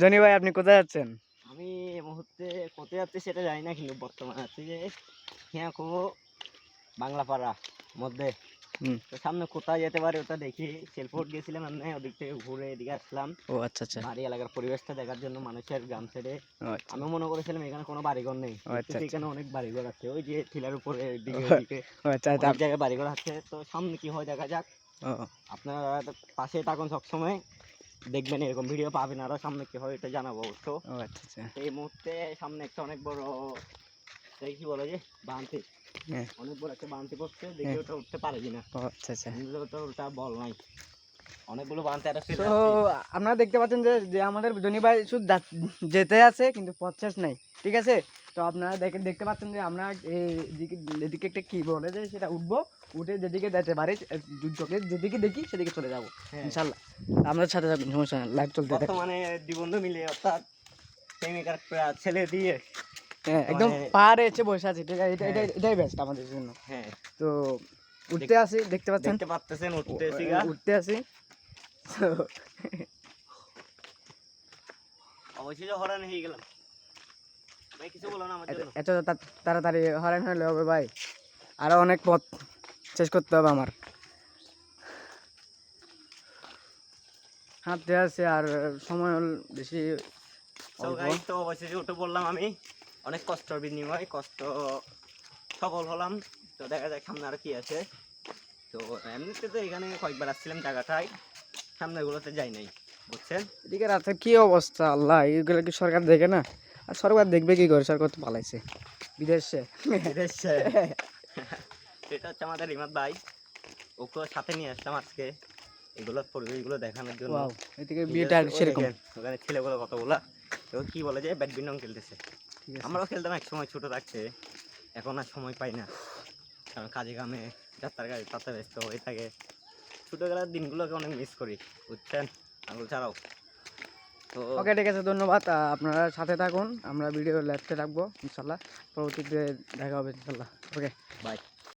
Johnny ভাই আপনি কোথায় যাচ্ছেন? আমি এই মুহূর্তে কোথায় যাচ্ছি সেটা জানি না, কিন্তু বর্তমানে আছি যে হ্যাঁ খুব বাংলাপাড়া মধ্যে। হুম। তো সামনে কোথায় যেতে পারে ওটা দেখি। সেলফোর্ট গেছিলাম এমনি, ওদিক থেকে ঘুরে এদিকে আসলাম ও আচ্ছা আচ্ছা। বাড়ি এলাকার পরিবেশটা দেখার জন্য, মানুষের গ্রাম ছেড়ে। ও আচ্ছা। আমি মনে করেছিলাম এখানে কোনো বাড়িঘর নেই, ও আচ্ছা দেখতেছি আচ্ছা। এখানে অনেক বাড়িঘর আছে। ওই যে টিলার উপরে ও এদিকে ওদিকে ও আচ্ছা আচ্ছা। অনেক জায়গায় বাড়িঘর আছে। তো সামনে কি হয় দেখা যাক। ও আপনারা পাশে থাকুন সবসময়, দেখবেন এরকম ভিডিও পাবেন আরো। সামনে কি হয় এটা জানাবো অবশ্য। ও আচ্ছা আচ্ছা। এই মুহূর্তে সামনে একটা অনেক বড়, এই কি বলে যে বাঁধে, হ্যাঁ অনেক বড় একটা বাঁধে পড়ছে, দেখি হ্যাঁ। ওটা উঠতে পারে কিনা। ও আচ্ছা আচ্ছা। তো ওটা বল নাই, অনেকগুলো বাঁধে একটা তো ফেলে আসছি। আপনারা দেখতে পাচ্ছেন যে যে আমাদের জনি ভাই শুধু যেতে আছে কিন্তু পথ শেষ নাই, ঠিক আছে? তো আপনারা দেখতে পাচ্ছেন যে আমরা এদিকে একটা কি বলে যে সেটা উঠবো, উঠে যেদিকে যেতে পারি চোখে যেদিকে দেখি সেদিকে চলে যাবো হ্যাঁ, ইনশাল্লাহ। আমাদের সাথে থাকুন, সমস্যা নেই, লাইভ চলতে থাকে। বর্তমানে দ্বিবন্ধু মিলে অর্থাৎ প্রেমিকার ছেলে দিয়ে হ্যাঁ একদম মানে পাহাড়ে এসে বসে আছি, ঠিক আছে? হ্যাঁ এটাই বেস্ট আমাদের জন্য। হ্যাঁ, তো উঠতে আসি, দেখতে পাচ্ছেন দেখতে পাচ্ছেন উঠতেছি গা। উঠতে আসি। তো অবশ্যই হরান হয়ে গেলাম ভাই, কিছু বলো না আমার জন্য। এত তাড়াতাড়ি হয়রান হলে হবে ভাই, আরো অনেক পথ শেষ করতে হবে আমার। হাঁটতে আছে আর সময় বেশি সো অল্প। গাইস, তো অবশেষে উঠে বললাম আমি, অনেক কষ্টের বিনিময় কষ্ট সফল হলাম। তো দেখা যাক সামনে আর কি আছে। তো এমনিতে তো এখানে কয়েকবার আসছিলাম জায়গাটায়, সামনেগুলোতে যাই নাই, বুঝছেন। এদিকে রাতে কি অবস্থা আল্লাহ, এইগুলো কি সরকার দেখে না? আর সরকার দেখবে কি করে, সরকার তো পালাইছে বিদেশে। বিদেশে। এটা হচ্ছে আমাদের রিমাদ ভাই, ওকে সাথে নিয়ে আসলাম আজকে এগুলো পরিবেশগুলো দেখানোর জন্য। ওয়াও, এদিকে বিয়েটা সেরকম। ওখানে ছেলেগুলো কতগুলা, তো কি বলে যে ব্যাডমিন্টন খেলতেছে। ঠিক আছে। আমরাও খেলতাম এক সময় ছোট থাকতে, এখন আর সময় পাই না, কারণ কাজে কামে যাত্রার কাজে তাতে ব্যস্ত হয়ে থাকে। ছোটবেলার দিনগুলোকে অনেক মিস করি, বুঝছেন, আঙুল ছাড়াও। তো ওকে ঠিক আছে, ধন্যবাদ। আপনারা সাথে থাকুন, আমরা ভিডিও লেফটে রাখবো ইনশাল্লাহ, পরবর্তীতে দেখা হবে ইনশাল্লাহ। Okay bye.